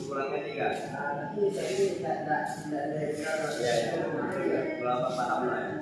Kurangnya 3. Nanti tadi tidak berapa paham lah ya.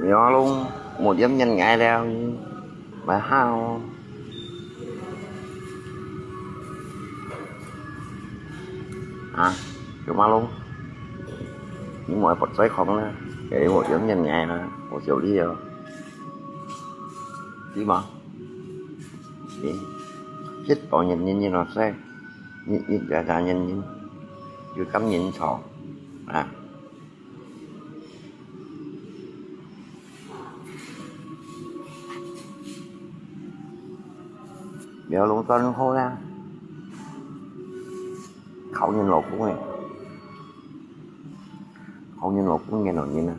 Nhỏ luôn, một giấm nhanh ngại đeo mà hao cuma luôn những mọi vật xoáy không đó để một giấm nhanh ngại mà một chiều đi rồi đi mà chết bỏ nhìn như nó xe nhìn ra nhìn chưa cắm nhìn sò giờ luôn tên khô ra khẩu nhân lột cũng này khẩu nhân lột cũng nghe nào như nè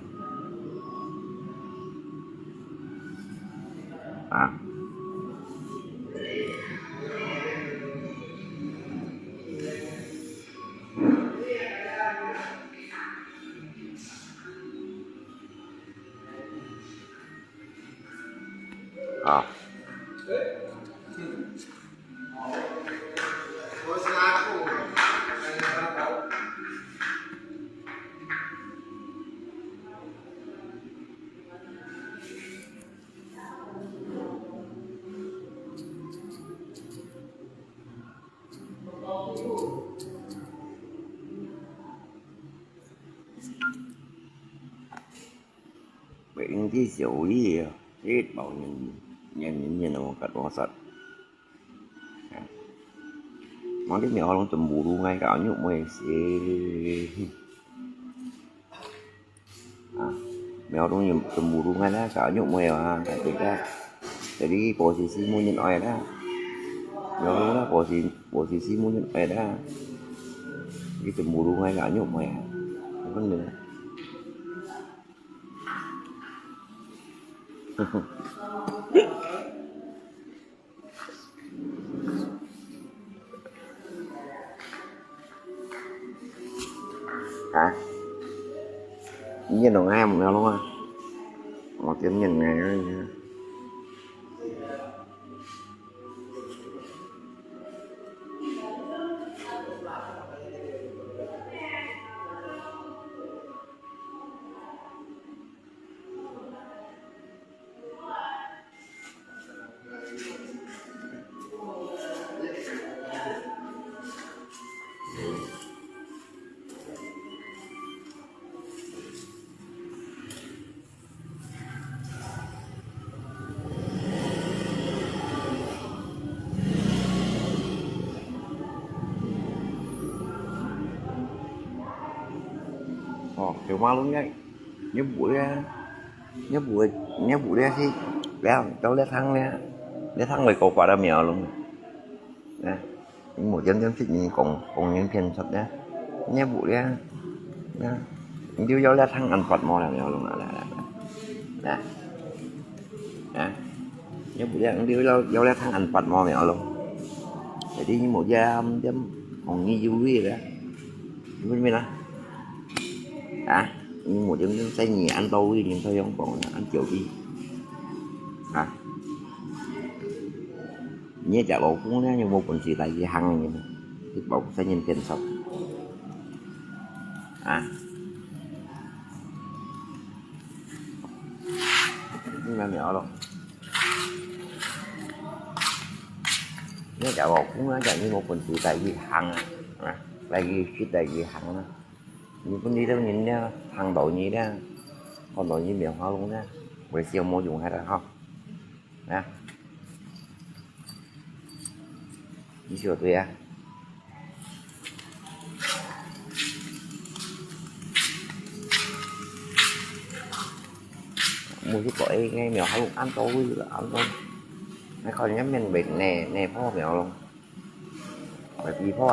bệnh cái xỉu gì chết bảo nhìn nó cắt nó sạch món cái nhỏ luôn tầm bù luôn ngay cả nhục mày mèo luôn nhiều tầm bù luôn ngay đó cả nhục mày tại vì ra tại đi bộ xì mua nhân oai đó mèo luôn đó bộ xì mua nhân oai đó cái tầm bù luôn ngay cả nhục mày không có nữa nhìn nó ngay một nào luôn á một tiếng nhìn ngay đó kiểu ma luôn vậy nhớ buổi ra thì leo cháu leo thăng lại cột quả đam mèo luôn nè những một dân xích nhìn còn những phiền thật đó nhớ buổi ra nè những cháu leo thăng ăn phật mò làm mèo luôn nè nhớ buổi ra những cháu leo thăng ăn phật mò mèo luôn để đi như một da chấm còn như vui vậy đó bên đó nhưng một dân xây nhà ăn tôi nhưng thôi không còn ăn chiều đi nhớ chả bộ cũng nhá nhưng một con chỉ tại vì hăng như này thì bộ sẽ nhìn tiền sọc à nhưng mà nhỏ luôn nhớ chả bộ cũng nó chạy như một con chỉ tại vì hăng à tại vì cái tại vì hăng nhưng con đi đâu nhìn nha hăng đội nhí đó còn đội nhí miệng hoa luôn nha vậy siêu mua dùng hay là không nè đi sửa tùy à mua chút tội ngay mèo hai luôn ăn tôiไม่ค่อยงั้นเป็นเบ็ดในพ่อเหมียวลงแบบนี้พ่อ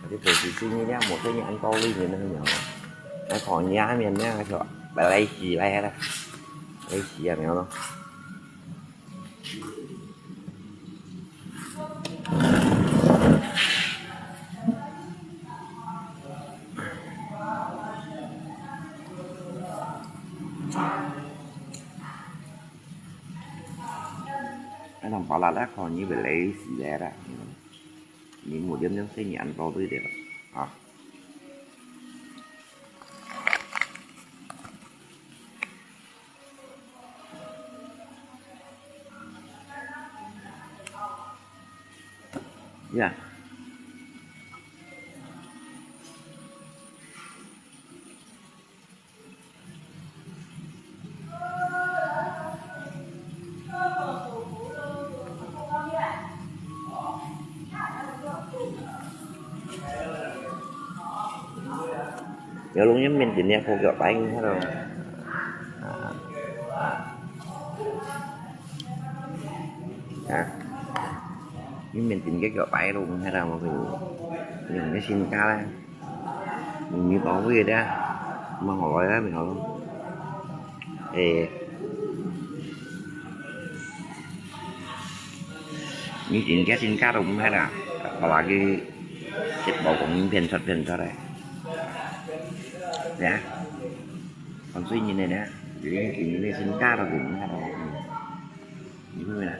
ที่ตัวสีซิ่งนี่một cái nhà ăn to đi thì nó nhỏ nó còn giá mình nha cái chỗ bà lấy gì lấy đó lấy gì à mèo đâu cái thằng bảo là đã còn như vậy lấy gì ra đó những một dân xây nhận vào tới được à yeah nhớ luôn nhắm mình chỉ nè không gặp anh hết rồi à nhưng mình tìm cái gặp bãi luôn hay là mọi người dùng cái sim ca đây mình như bỏ cái đó mà hỏi đó mình hỏi luôn thì như chuyện cái sim ca đúng hay là cái dịch bộ cũng những tiền cho đây dạ còn suy như này nè chỉ chuyện cái sim ca rồi thì hay là những người này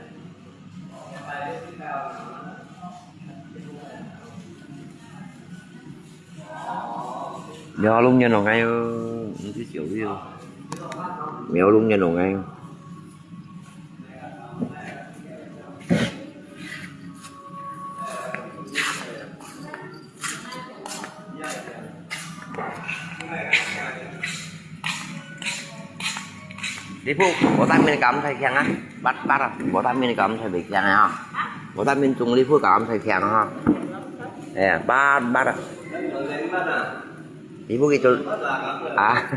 do luôn nhân ngay những cái triệu view mèo luôn nhân ngay đi phu bộ tay mình cầm thầy khen á bắt rồi bộ tay mình cầm thầy bị khen này không bộ tay mình chung đi phu cầm thầy khen không nè bắt rồi đi phu kia cho à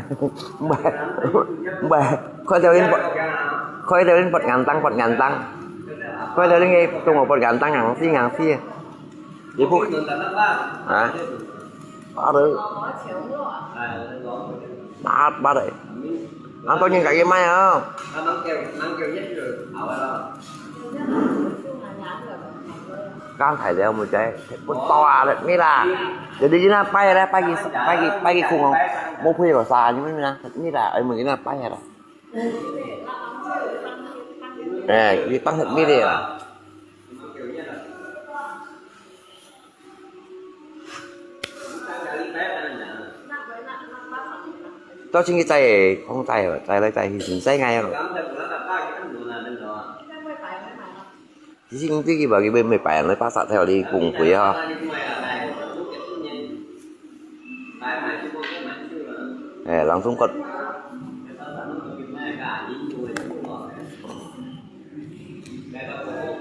bà khơi theo đến bật ngàn tăng khơi theo đến nghe chung một bật ngàn tăng ngàn xí đi phu à ba đấy ăn tôi nhìn cả cái máy không con thầy đeo một trái con to đấy mới là để đi na bay ra bay cái khung không một khi vào xa như thế này thật như là ấy mình cái là bay rồi nè cái tăng thật như thế à cho chính cái tay không tay rồi tay lấy tay thì chính tay ngay rồi chính cái bảo cái bên 18 lấy phát xạ theo đi cùng với langsung cột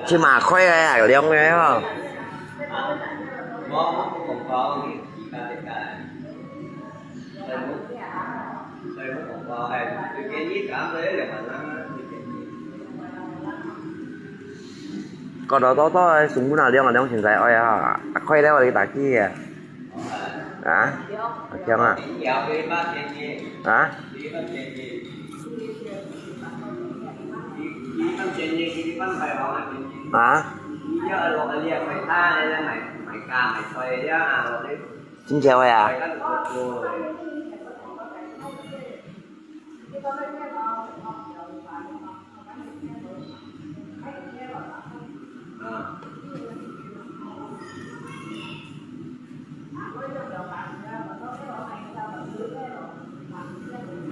chứ mà khoe ở đây ông nghe không còn đó to súng nào đeo là đeo trên dài oi à khoe đeo đi tại kia à xem à hả xin chào à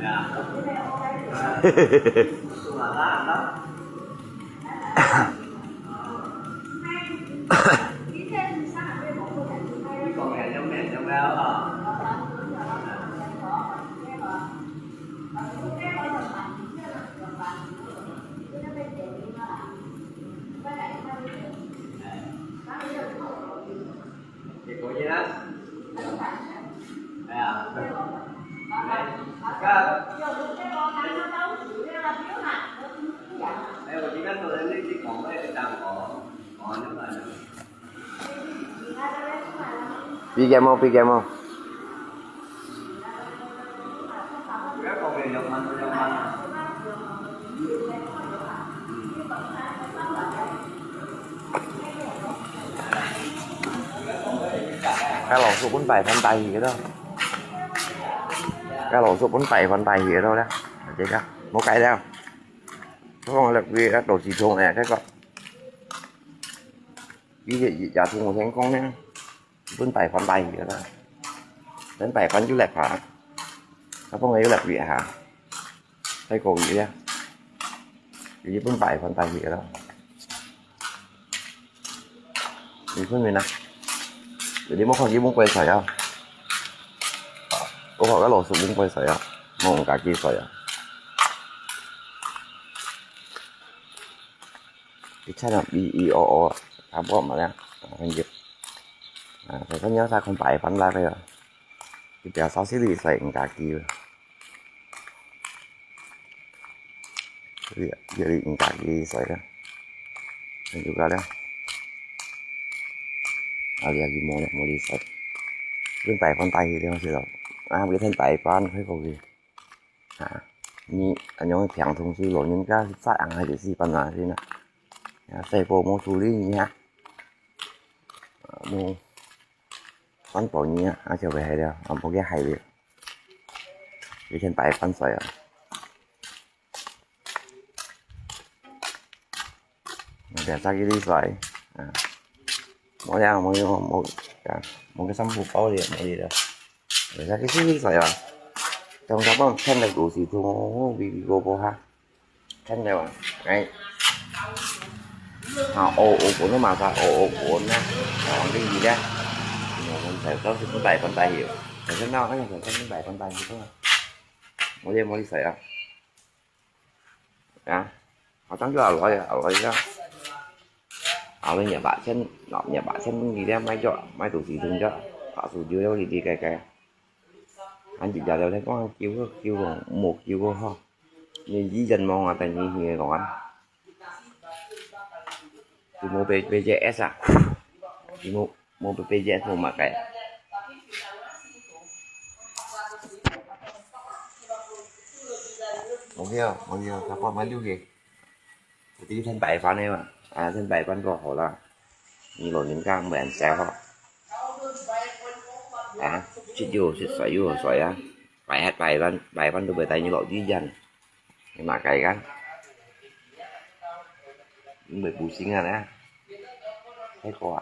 Dạ. Chung là lá ăn lắm. Con mẹ trong rau à. Chị của gì đó? À. Đây mà chỉ có tôi lên đi còn mấy đằng còn nếu mà Pi game không? Pi game không? các con về dòng anh Cá lồng số 47 phân tay gì đó. Cá lồng số 47 phân tay gì đó đó. Chị cá. Một cái đâu. Có con là vì các đồ xì thùng này cái con. Cái gì trả thùng một tháng con nè. 47 phân tay gì đó. Đến 7 phân chứ lẹp hả? Nó có nghĩ lẹp gì hả? Đây cổ gì đó. Cái 47 phân tay gì đó. Đi phân mình nào. Để đi một con gì muốn quay sợi không? Có phải cái lỗ sụp muốn quay sợi không? Mong cả kia sợi à? Cái chắc là BEOO à bỏ mà nha anh dịch phải có nhớ ra không phải phân ra đây rồi cái bèo 6 xí lì sợi cả kia giờ đi cả kia sợi đó anh juga đó alias gì mua đi sợi bên tay phân tay thì không sao đâu biết thân tay phân phải có gì hả như anh nói thằng thông sư lộ những cái phát ăn hay cái gì phân là gì nè xây bộ mua xử lý nha mua phân tổ nhé trở về hay đâu ông có cái hay đi đi trên tay phân sợi để ra cái đi sợi mỗi ra một cái sắm phụ bao gì một gì đó để ra cái đi sợi à trong đó có thêm là đủ gì thu vì go ha thêm này mà ngay ồ của nó mà sao ồ của nó còn cái gì đó mình phải có cái bài con tay hiểu phải cái nó phải cái bài con tay như thế mỗi đêm mỗi đi sợi à họ trắng cho ở loại đó ở bên nhà bạn xem nó nhà bạn xem gì đó mai cho mai tủ gì dùng cho họ tủ dưới đâu thì đi cái anh chỉ giờ đâu thấy có kêu còn một kêu cô thôi như dí dân mong là tại vì còn anh thì mua PPGS à thì mua PPGS mua mà cái không biết các con mới lưu gì thì thân bảy con em thân bảy con có hỏi là như là những cái bèn sao không chỉ vô xoay bài hát bài văn được bài tay như loại duy dần nhưng mà cái gắn những người bù sinh ra đấy thấy có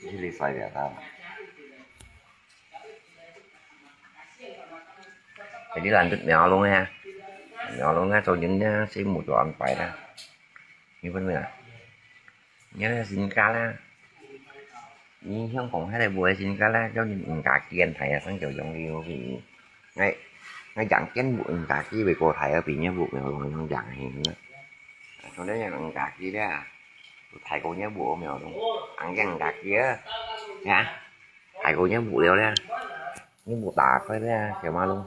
cái gì phải để ta phải đi làm chút nhỏ luôn ha nhỏ luôn ha rồi những xem một đoạn phải ra như vấn đề nhớ xin cá la nhưng không còn hay là buổi xin cá la cho những cả kiên thầy sáng kiểu giống như vì ngay ngay chẳng chén bụi cả kia về cô thầy ở vì nhớ bụi rồi không chẳng hiện nữa còn đấy là cả kia đó thầy cô nhớ bụi mèo luôn ăn cái cả kia nha thầy cô nhớ bụi đều đó những bụi tạc phải ra kiểu ma luôn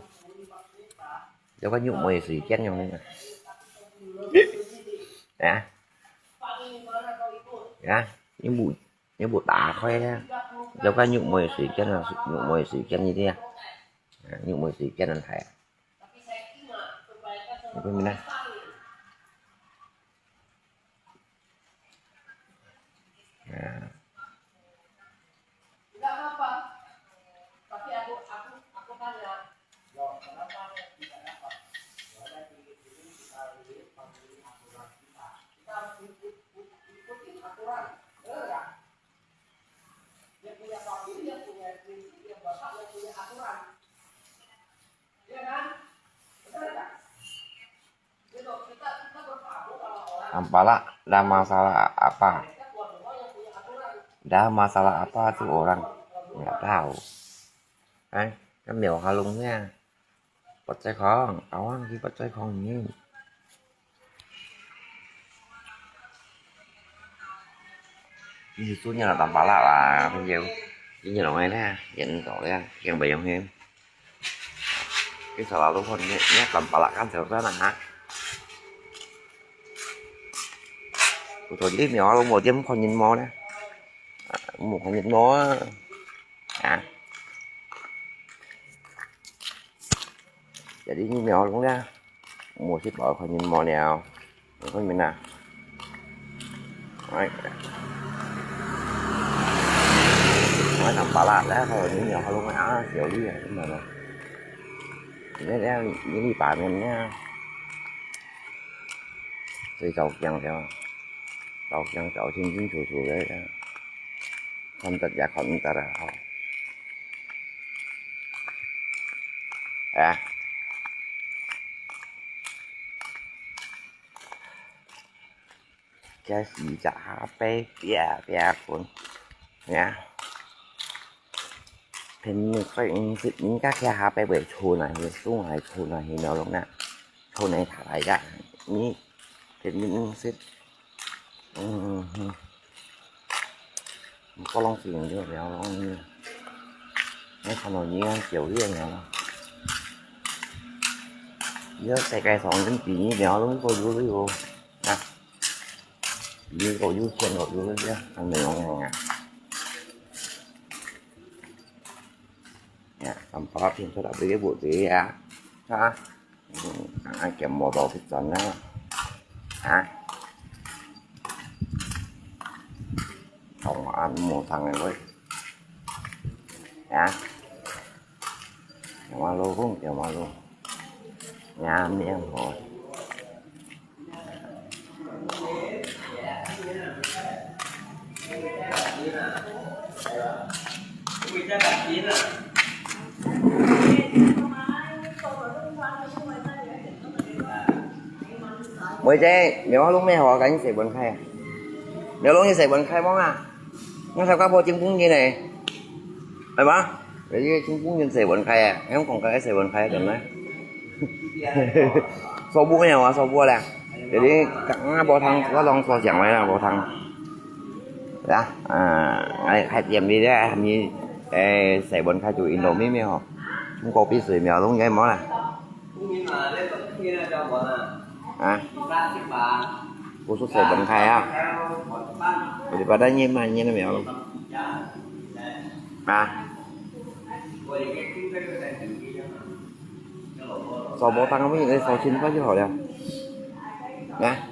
cho có nhụng mày xì chết nhau nên nè những bụi tạc khoe ra cho có nhụng mày xì chết là nhụng mày xì chết như thế nhụng mày xì chết là thầy cái mình đây Ampala, ada masalah apa? Ada masalah apa tuh orang? Nggak tahu. Cái mèo hoa lung nha. Percaya không? Kawan kita percaya không ini. Ví dụ như là Tampala là bây giờ chỉ như là ngay đó, dành tội ra, gần bị không em? Cái sợ là đúng không nhé, Tampala kan sợ rất là hả? Tôi chỉ mèo luôn một chứ không nhìn mò đó. Một không nhìn mò à. Jadi như mèo luôn ra. Một chiếc bò không nhìn mò nào. Không nhìn nào. Đấy. Nói Tampala đó thôi những mèo luôn á, kiểu đi vậy mà. Đây là những đi bạn mình nha. Thì cầu chân theo. Cầu chân cậu xin chính chủ đấy. Không tất giả không ta ra không. À. Cái gì chả bé bè cuốn nha. Thì mình phải những các cái hả bé bể chù này thì xuống này chù này thì nó lúc nè. Chù này thả lại ra. Ní. Thì mình sẽ có long xuyên chứ béo long như. Mấy con nào như kiểu riêng nào. Nhớ cây sòn đến chỉ như béo luôn cô vui vô. Nè. Như cô vui trên cô vui chứ. Thằng này ngon à. Nè, Tampala thì tôi đã bị cái bộ gì à. Hả? Ai kèm mò đồ thích dẫn đó. Hả? Không ăn một thằng này với. Hả? Kèm alo cũng kèm alo. Nhà anh em rồi. Mới chơi, nếu lúc này họ gánh sẽ bẩn khai à? Nếu lúc như sẽ bẩn khai món à? Nhưng sao các bộ chim cũng như này? Phải bác? Để chim cũng như sẽ bẩn khai à? Em còn cái sẽ bẩn khai cần đấy. Số búa nào à? Số búa là để đi cắn bò thăng có lon so chẳng phải là bò thăng. Đó, hai tiệm đi ra hình như sẽ bẩn khai chủ Indomie họ. Không có biết sủi mèo luôn cái món này. À, cô xuất sẽ bẩn khai á. Thì vào đây nhìn mà nhìn nó mèo luôn. À. Sò bò tăng không biết những cái sò chín quá chứ hỏi đâu. Nè.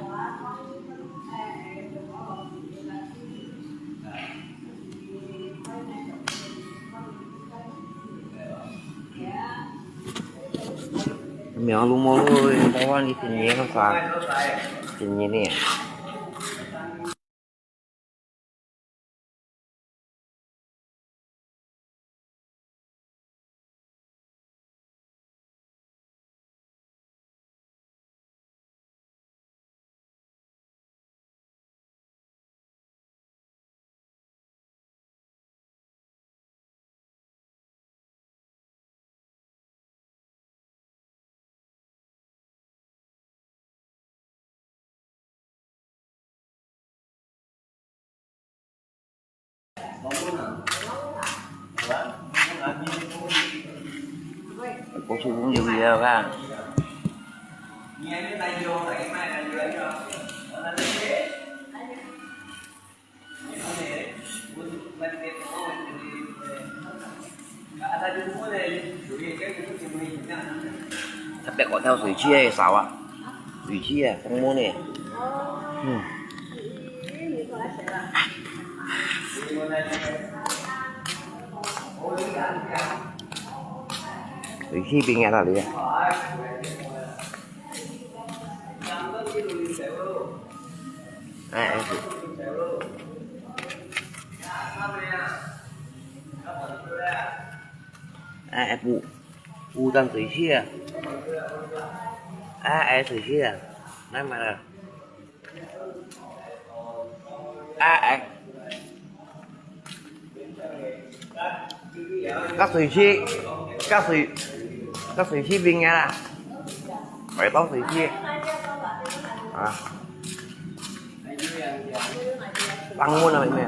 Mèo luôn mô ơi, tao ăn đi tìm nhé không sao. Tìm nhé nè. Cô chú cũng nhiều video ha. Các bạn gọi theo sủi chia hay sao ạ? Sủi chia không mua nè. Sủi chia bị nghe là gì? À, bu tăng sủi chia. À, sủi chia. Nói mà là À, các sushi chi các sushi chi viên nha là phải tao sushi chi à tăng mua nào mày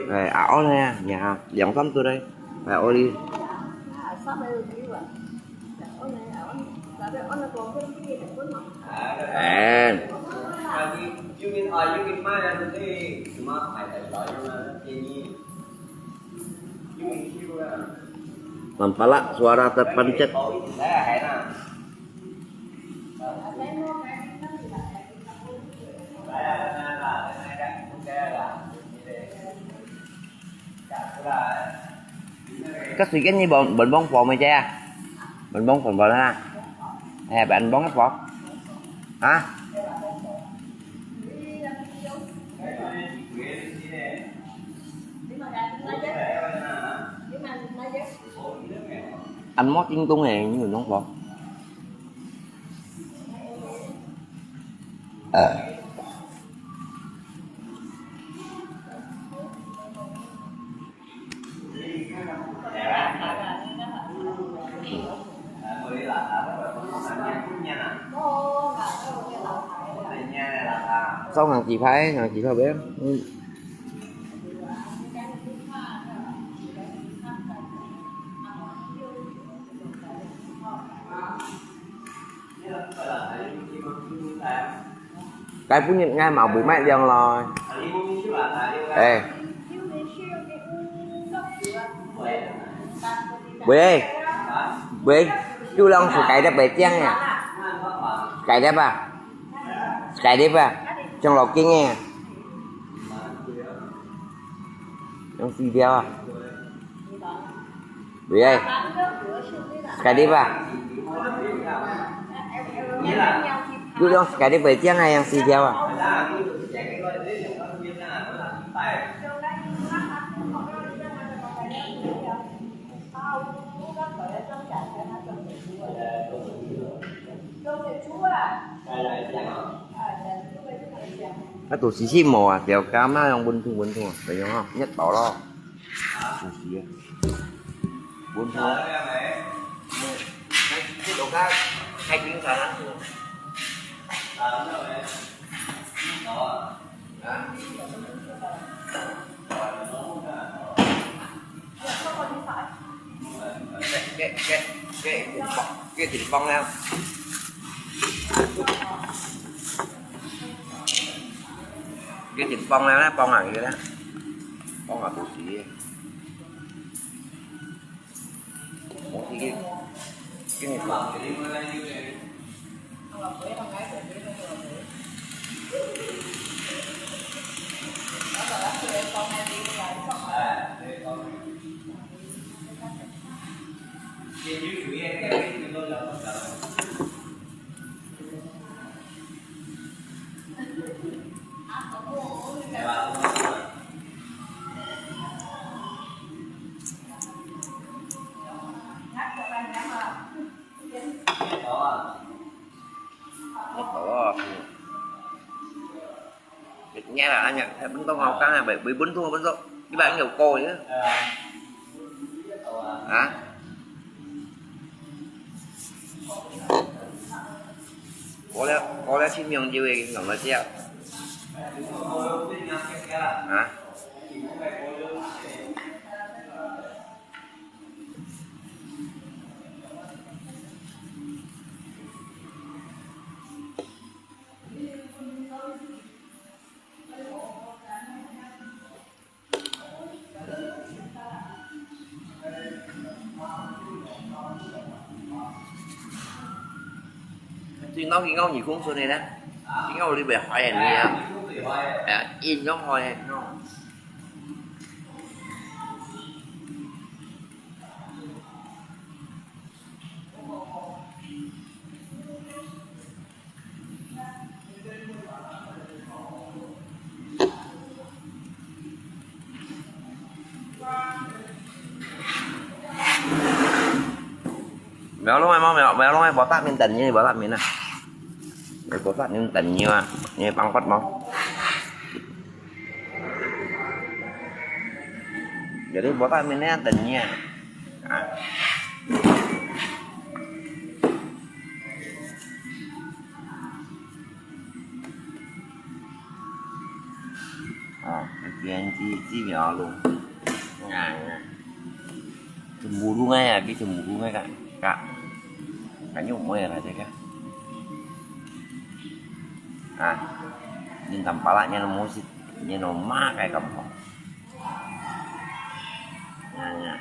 rồi ảo nè nhà dọn tắm tôi đây và ô đi à Yung mana nanti cuma ada banyak ini. Yung mempelak suara terpencet. Các suy cái như bệnh bóng phò mày cha bệnh bóng phò đó ha bạn bóng cái phò hả anh mót tiếng tung này những người bóng phò sao hàng chị phải bé cái phú nhận ngay màu bụi mẹ dân rồi ê bê chú Long phải cày đắp bể chăng nè cày đắp à trong lò kia nghe trong xì đeo à bê ơi cày đắp à chú Long cày đắp bể chăng hay xì đeo à cái tủ xí xí mồ à kéo cá má ông bình thường phải không nhất bảo lo tủ xí bình thường cái đồ cá hay tiếng sao lắm cái thịt bông nào cái thịt bông nào đó bông hàng vậy đó bông là tủ xí cái này bông nghe là anh nhận bánh tông học cá này bởi vì bún thua bún rộ cái bạn nhiều cô chứ hả có lẽ xin miếng chưa gì ngẩng lên treo hả thì nó cái ngâu nhỉ cũng xuân này đó cái ngâu đi về hỏi này in nó hỏi này mèo lúc này mau mèo lúc này bỏ tát miên tình như bỏ tát miên nè để bỏ tát miên tình như mà như băng quất mau jadi bỏ tát miên nè tình nha cái chi nhỏ luôn nha cemburu ngay à cái cemburu ngay kak nhung mày là thế kak nhìn tầm palanya nó musik như nó má kayak kamu nha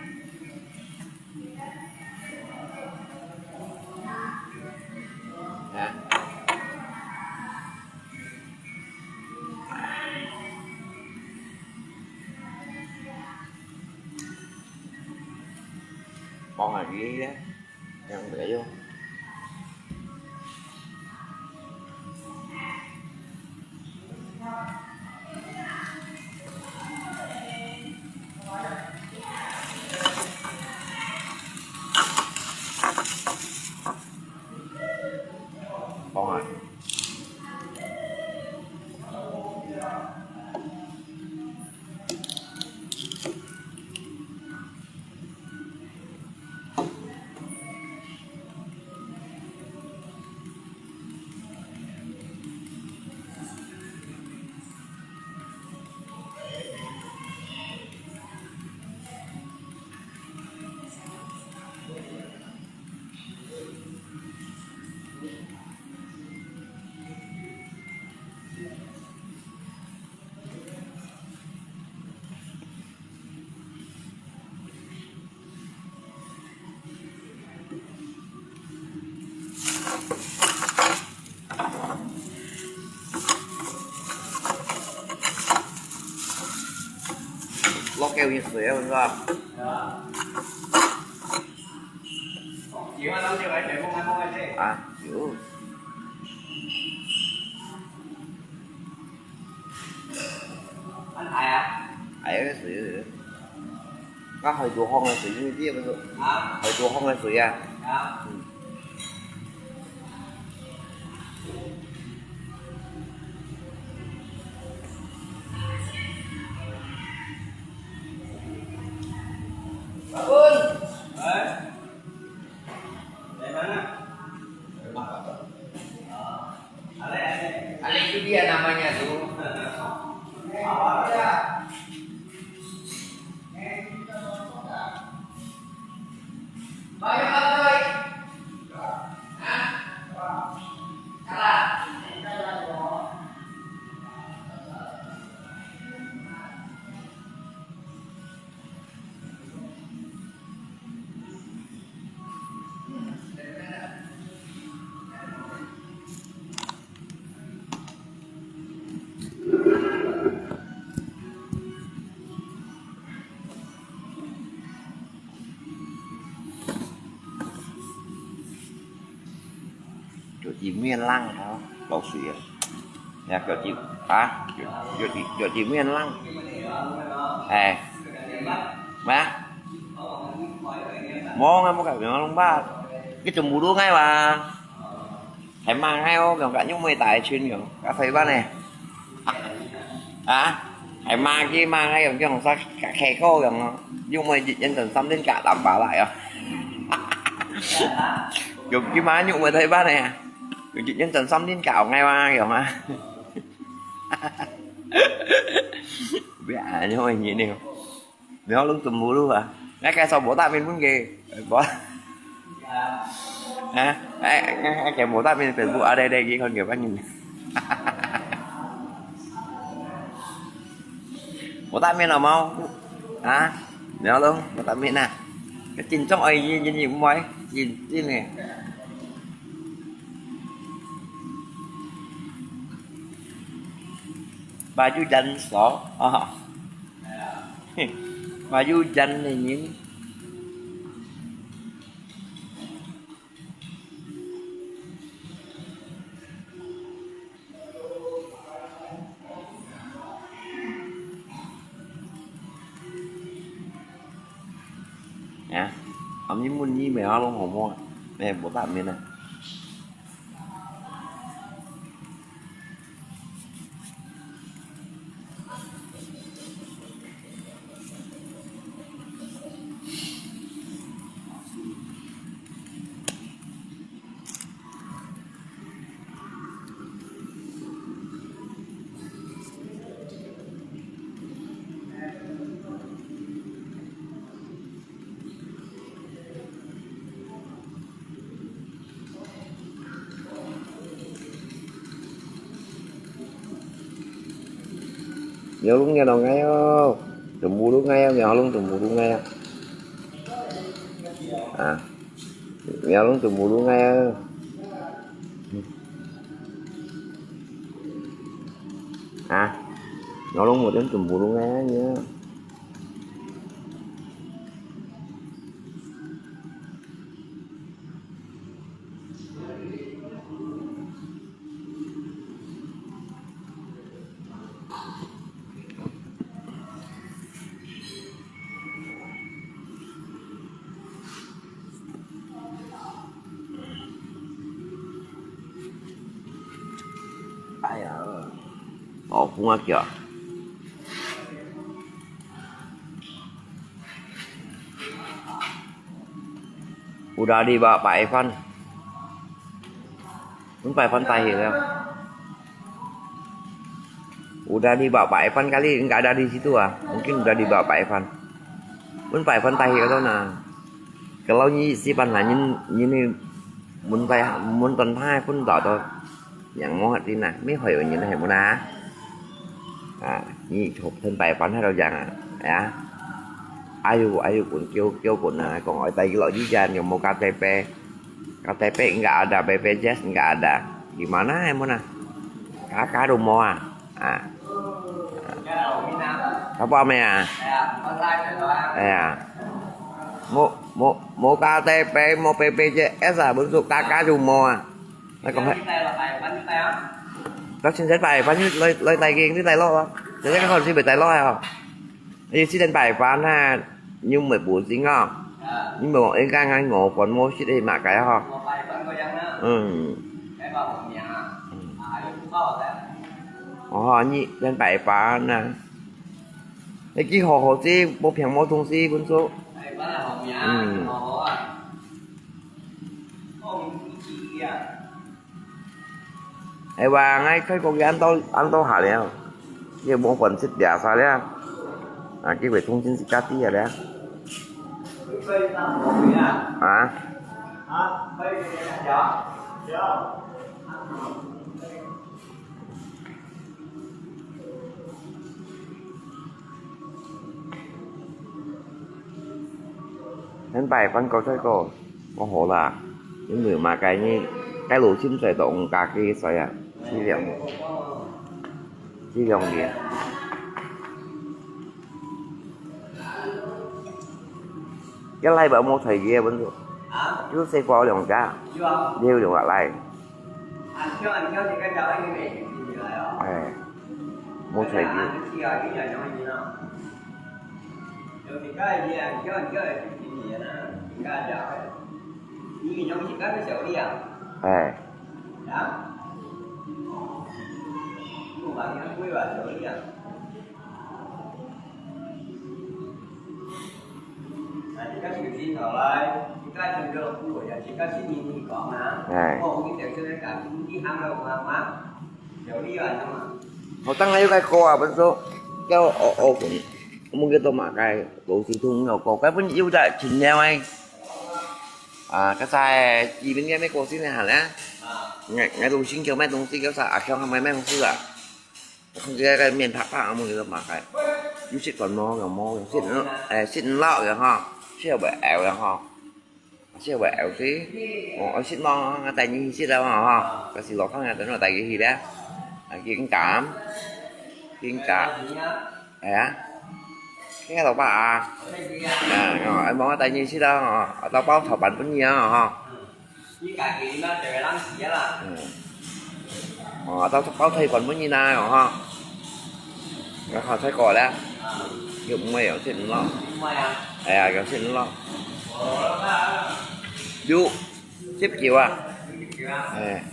ya con là cái đó đang bể vô con rồi lo keo như sữa bên đó chịu anh đâu chưa vậy chạy không anh đi chịu anh thầy à cái sữa có hồi chùa không là sữa như thế bên đó hồi chùa không là sữa à itu dia namanya tuh. chỗ chị miên lăng đó đậu sủi nhà chỗ chị chỗ chị miên lăng má mong em có cả nó long ba cái chùm mù đuốc ngay mà hãy mang ngay ô cả những mười tài chuyên kiểu cà phê ba này hãy mang cái mang ngay cái sao cả khe khô gần nhưng mà chị nhân thần xăm đến cả đảm bảo lại dùng cái má nhụng mà thấy ba này chị nhân thần xăm đến cạo ngay ba kiểu mà biết nhưng mà như nào nó lưng tùm mù luôn cái cây sau bổ ta bên muốn ghê bỏ cái bổ ta bên phải vụ ở đây kia con kiểu bác nhìn bổ ta bên nào mau nó luôn bổ ta bên nè cái chín trong ấy gì cũng mấy chín này bà chú danh sổ bà chú danh này những ông với Minh với mẹ luôn hồn mua mẹ bố bạn mình này nhớ luôn nghe đâu ngay không tụi mua luôn ngay không nhỏ luôn tụi mua luôn ngay không à nhỏ luôn tụi mua luôn ngay không à nhỏ luôn một đến tụi mua luôn ngay nhớ Pungakyo. Udah dibawa Pak Evan. Pak Evan tahi ya. Udah dibawa Pak Evan kali nggak ada di situ ah. Mungkin udah dibawa Pak Evan. Pak Evan tahi atau nah. Kalau si pan là như muốn tuần thai phun tỏ thôi. Yang mau hati nah, mấy hồi như này muốn á. À, như chụp thân Pak Evan hay đâu rằng à. Ayo pun kêu pun còn ở tay cái loại dưới chân yang mau KTP enggak ada, BPJS enggak ada. Gimana em mana? Kakak rumah à. Apa mày à? À. Mau KTP, mau BPJS à, bentuk kakak rumah. Nó còn hết. Các xin xét bài phán lời tay kia cái tay lo không? Thế các con xin bị tay lo hay không? Thì xin bài phán ha, nhưng 14 tiếng không? Nhưng mà bọn em đang ăn ngộ còn mua xin đi mà cái không? Như lên bài phán nè. Cái kia hồ si, một phiền một thùng si bốn số. Ê bà ngay cái con gái ăn tôi hả đấy không? Cái bộ phận xích giả sao đấy không? À cái về thông tin xích cá tí ở đấy. À? Đến bài phân cầu chơi cổ có hổ là những người mà cái lũ chim sợi động cả cái sợi à chi lượng gì cái lai bảo một thời kia vẫn được chú xe qua đường cha đeo đường lại một thời kia họ tăng lấy cái cô à bên số cái cũng muốn cái tôi mà cái bộ xì thùng nào có cái vẫn yêu đại chỉnh nhau anh à cái sai gì bên nghe mấy cô xin này hả lẽ ngày tôi xin kêu mấy tôi xin kêu sao kêu không mấy không xưa à không cái miền tháp à một người mà cái chú xịt còn mò xịt lọ rồi ha xịt bẹ ẻo rồi ha xịt bẹ ẻo tí còn xịt mò tại như xịt đâu ha cái xịt lọ không nghe tới nó tại cái gì đó kiên cảm à cái tàu bà à em món tay như xí đó tao báo thọ bệnh cũng nhiều ha tao báo thi phần mới như này ha cái họ thấy còi đó dùng mày ở xịn nó à cái xịn nó du 10 triệu à? À.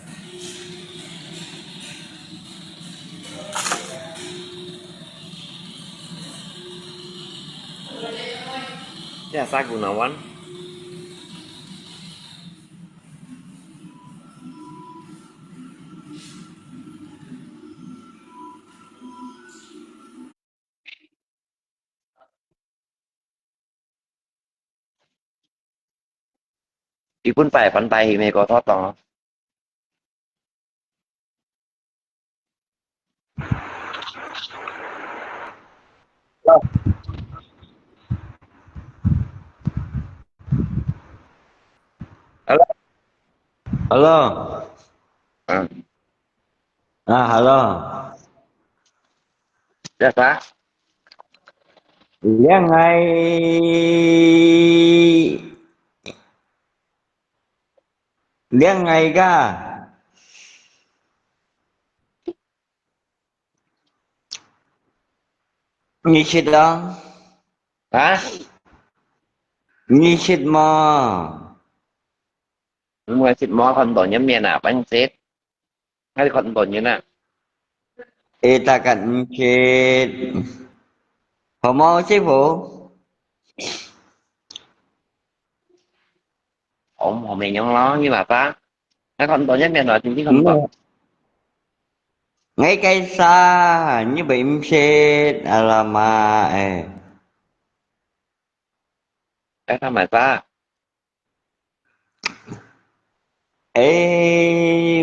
Ya saya Gunawan. Ipun pantai Himeko Toto. Halo. Halo, À, halo. ya Pak. Liang ngày liang ngày ka. Ngisit dong. Hả? Ngisit mo. Mua xịt mò con tổ nhâm miền à bánh xếp. Hay con tổ như nào? Ita kat ngisit. Homo sifu. Ổng mình nhông lo như mà ta. Hay con tổ nhâm miền là chính không tổ. Ngay cây xa như bị ngisit alamak. Cái sao mà ta?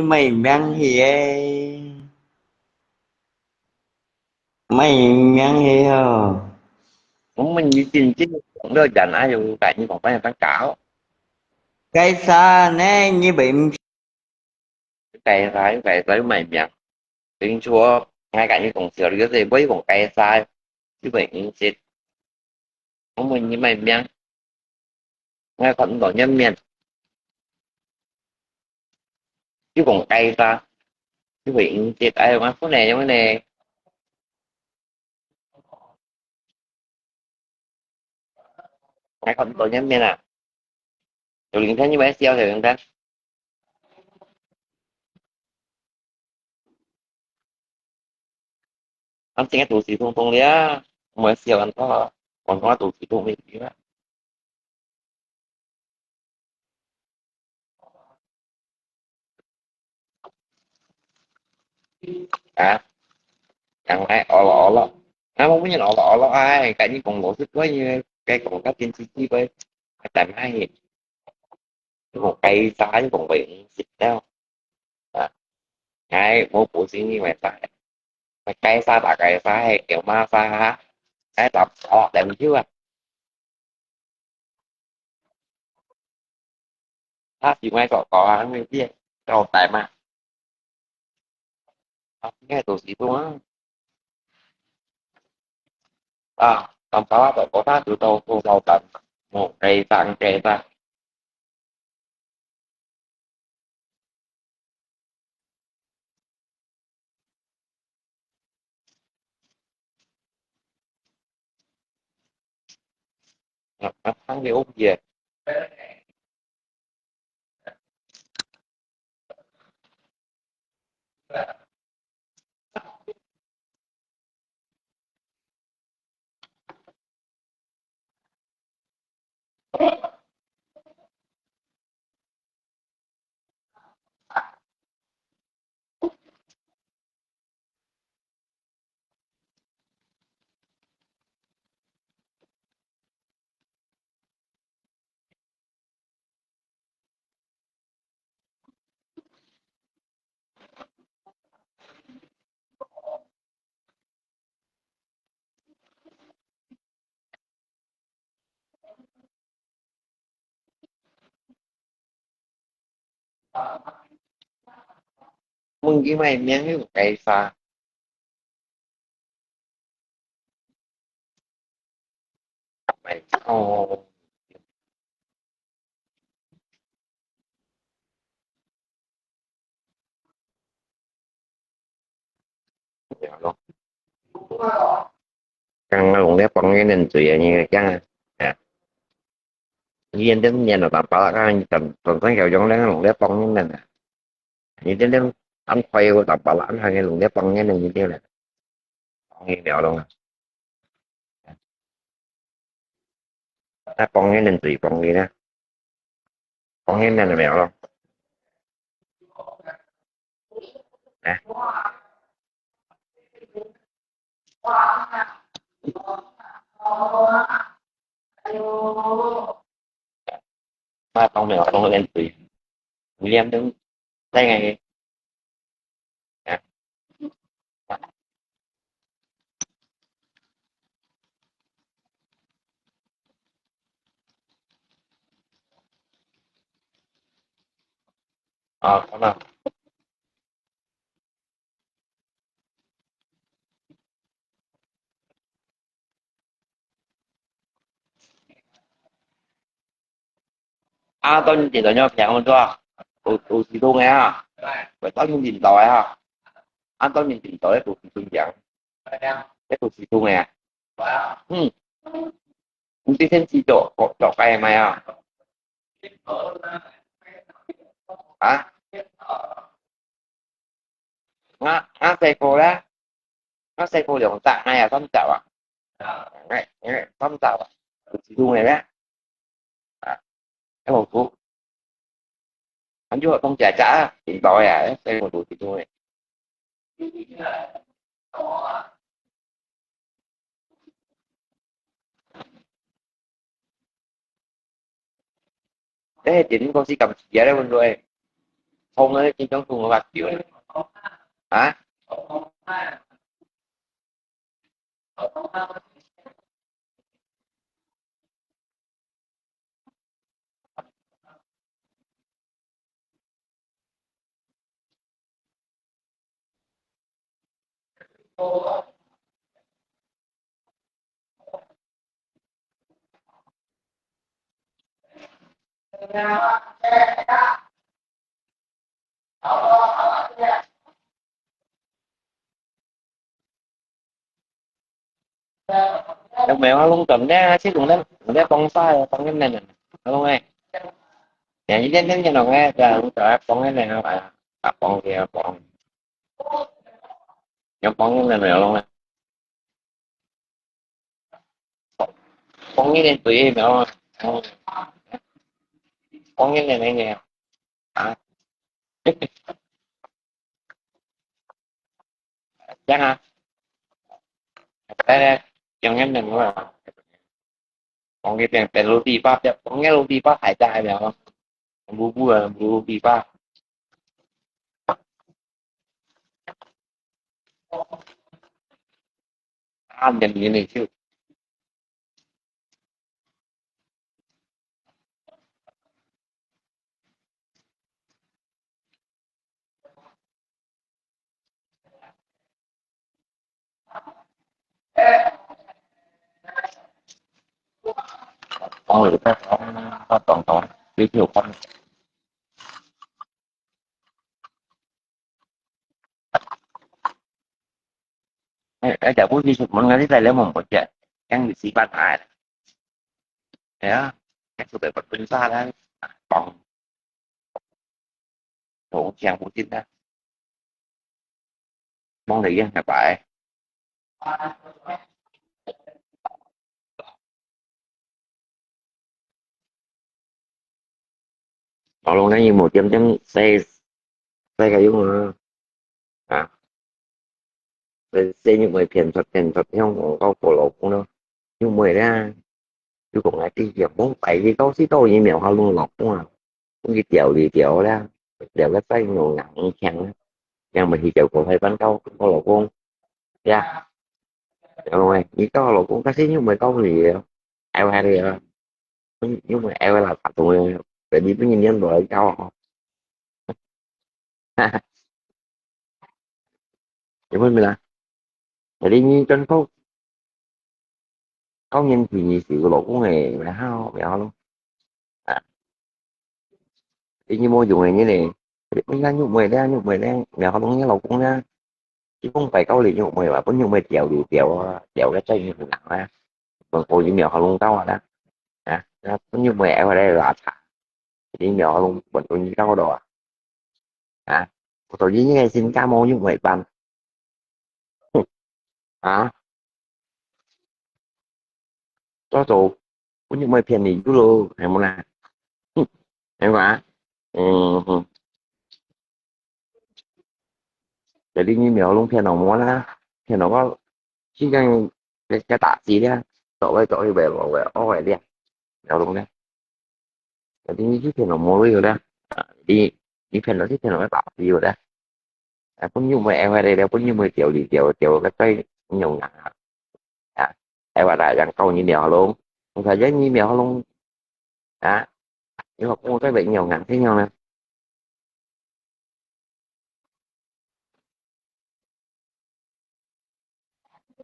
Mày mang gì mày mang gì hả? Cũng mình như chính chính cũng đơn giản ai dù tại như còn phải tăng cáo. Cây xa nè như bị Cái tới mày miệng. Tiếng chúa. Ngay cả như còn sửa cái gì với còn cây sai. Chứ vậy như xịt. Cũng mình như mày miệng. Ngay con tổ nhâm miền. Chứ còn cây ta. Chứ vậy như xịt ai mà phút này giống cái này. Ngay con tổ nhâm miền à. Rồi liền thế như bé xeo thì người ta. Anh xin cái tủ xí thùng thùng đấy. Mới xeo anh có. Còn có tủ xí thùng mình kia. À. Chẳng lẽ ọ lọ. À không biết như ọ lọ ai. Cả như còn lỗ sức quá như. Cái còn các trên xí với. Tại hai hiện. Còn cây trái còn bị xịt đâu. À. Ngay một bộ xí như vậy tại. Mà cây xa tạ cây xa hay kiểu ma xa hả. Cái tập họ đẹp chứ à. Hát gì mai có ăn mấy kia. Rồi tại mà. Nghe tủ xí thùng á. À. Tầm phá tội có phát từ đầu vô đầu tận. Một cây tăng. Nó thắng đi Úc về. Mừng với mày miếng với một cây xa. Mày ồ. Dạ luôn. Căng nó cũng đép con cái nền tùy như chăng à. nhiên đến nhà nó tạm bạ cái tầm tầm tháng kẹo giống lắm lùng đép bông như này nè như đến đến anh khoe của tạm bạ lãnh hay lùng đép bông như này như thế này nghe mèo luôn à bông như này tùy bông gì đó bông như này là mèo luôn nè ba con mèo con lên tùy William đứng đây ngay à, cảm ơn tôi nhìn tụi nhau chào con chưa tụi chị tôi nghe à vậy tôi nhìn tỏi ha anh tôi nhìn tỏi tụi chị tôi nhận cái tụi chị tôi nghe ừ đi thêm chị chỗ cái mày à hả nó xe cô đó nó xe cô được tạ hay là tông chào à ngay tông chào à tụi chị tôi này đó cái một cô anh chú không trả trả thì tội à xe của tụi chị tôi thế chính con chỉ cầm giá đấy bên rồi không ấy trên trong thùng bạc triệu hả đồng mèo luôn cầm đá xích luôn đó đá con sai con cái này nè không nghe nhà như đến như nào nghe trời trời con cái này không phải con kia con nhóm con cái này luôn nè con cái này tùy em mèo con cái này nghe à chắc hả đây đây trong cái này nữa con cái tiền tiền roti pháp chứ con cái roti pháp hải trai mèo không bu bu là roti pháp ăn nhận như này chứ con người ta có toàn toàn biết nhiều con chả bút đi một ngày tới lấy một chuyện yang di si ban hại ya các sự việc bên xa đó còn thủ chàng của chính đó mong này dân hả bạn họ luôn nói như một trăm xe xe cái giống à xe như mười phiền thật không có cổ lộc cũng đâu nhưng mười ra chứ cũng lại đi việc bốn bảy cái câu xí tôi như mèo hoa luôn lọc đúng không cũng đi chèo ra đều cái tay ngồi nặng chăng nhưng mà thì chèo cũng phải bánh câu có lộc không ra rồi như có lộc cũng cái xí như mười câu thì eo hai đi nhưng mà eo là tụi để đi với nhân dân rồi cao nhưng mà mình là để đi như trên phố có nhân thì gì sự lộ của nghề mẹ hao mẹ luôn à, đi như mua dùng này như này mình ra nhục mười đang mẹ họ cũng nhớ lộ cũng ra chứ không phải câu liền nhục mười mà vẫn nhục mười chèo cái tay như thế nào á còn cô với mèo họ luôn cao rồi đó à Có như mẹ ở đây là thả đi nhỏ luôn bệnh tụi như đâu đồ à tụi với nghe xin ca mô như mẹ bạn à cho có như mày phiền gì chú luôn hay muốn à em quả ừ, ừ. để đi như mèo luôn phiền nó muốn á phiền nó có chỉ cần cái tạ gì đấy tội về bảo vệ ó vậy đi mèo luôn đấy để đi như phiền nó muốn rồi đấy à, đi đi phiền nó thích phiền nó cái tạ gì rồi đấy à, cũng như mẹ em ở đây đâu cũng như 10 triệu đi triệu cái cây nhiều ngàn à em vào lại rằng câu như mèo luôn không phải giống như mèo luôn à nhưng mà cũng có cái bệnh nhiều ngàn thế nhau nè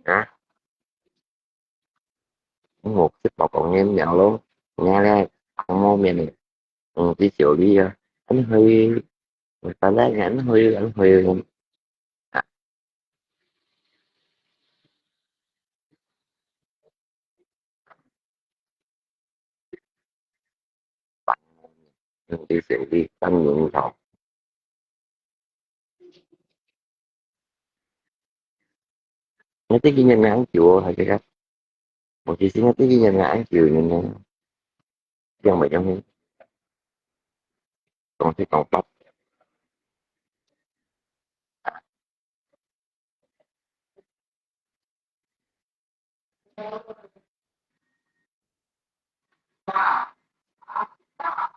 à một chiếc bọc còn như mèo luôn nghe đây không mô mèo này đi chiều đi anh hơi người ta lấy anh hơi à, bạn đi chiều đi tăng lượng thọ nhớ tới cái nhân ngắn chịu thôi cái cách một chị xin nhớ tới cái nhân ngắn chịu nên dân mà trong còn thì còn tóc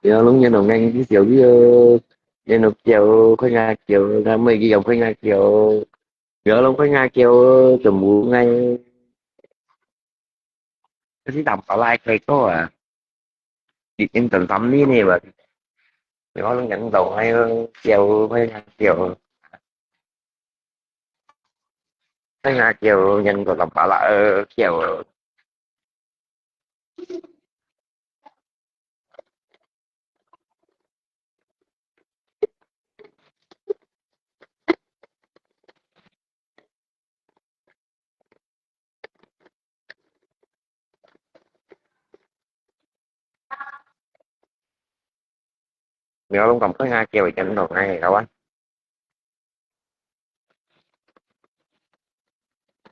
giờ lúc như đồng ngay cái chiều với nhân được chiều khơi nga chiều ra mấy cái dòng khơi nga chiều giờ lúc khơi nga chiều tầm mùa ngay cái tầm ở lại cây có à đi in tầm tầm đi này mà có lúc nhận đầu hay chiều khơi nga chiều khơi nga chiều nhân còn tầm ở lại chiều giờ lúc tầm khơi nga chiều thì nhận đầu ngay đâu á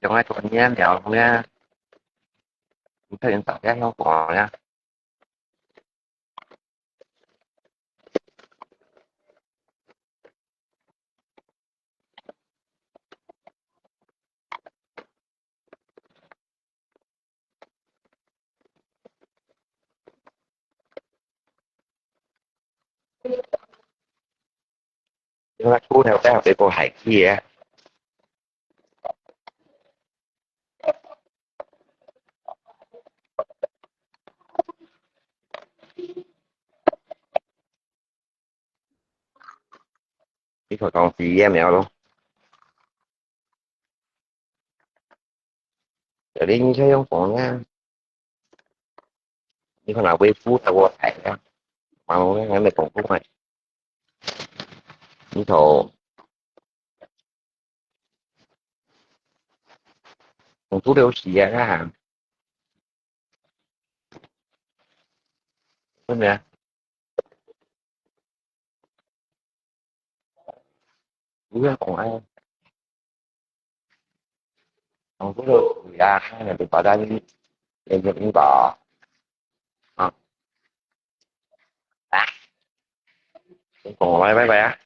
trong hai tuần nha giờ không nha thời gian tập nó còn nha nhưng mà chú theo cái để cô hãy kia chứ còn chị em mèo luôn giờ đi như thế không còn nha như con nào quê phú tao qua thẻ ra mau cái này còn phú này như thổ còn phú đâu xì ra hả đúng nè phú còn ai còn phú đâu ra hay là được bảo đây em được như bò à, còn lại bye bye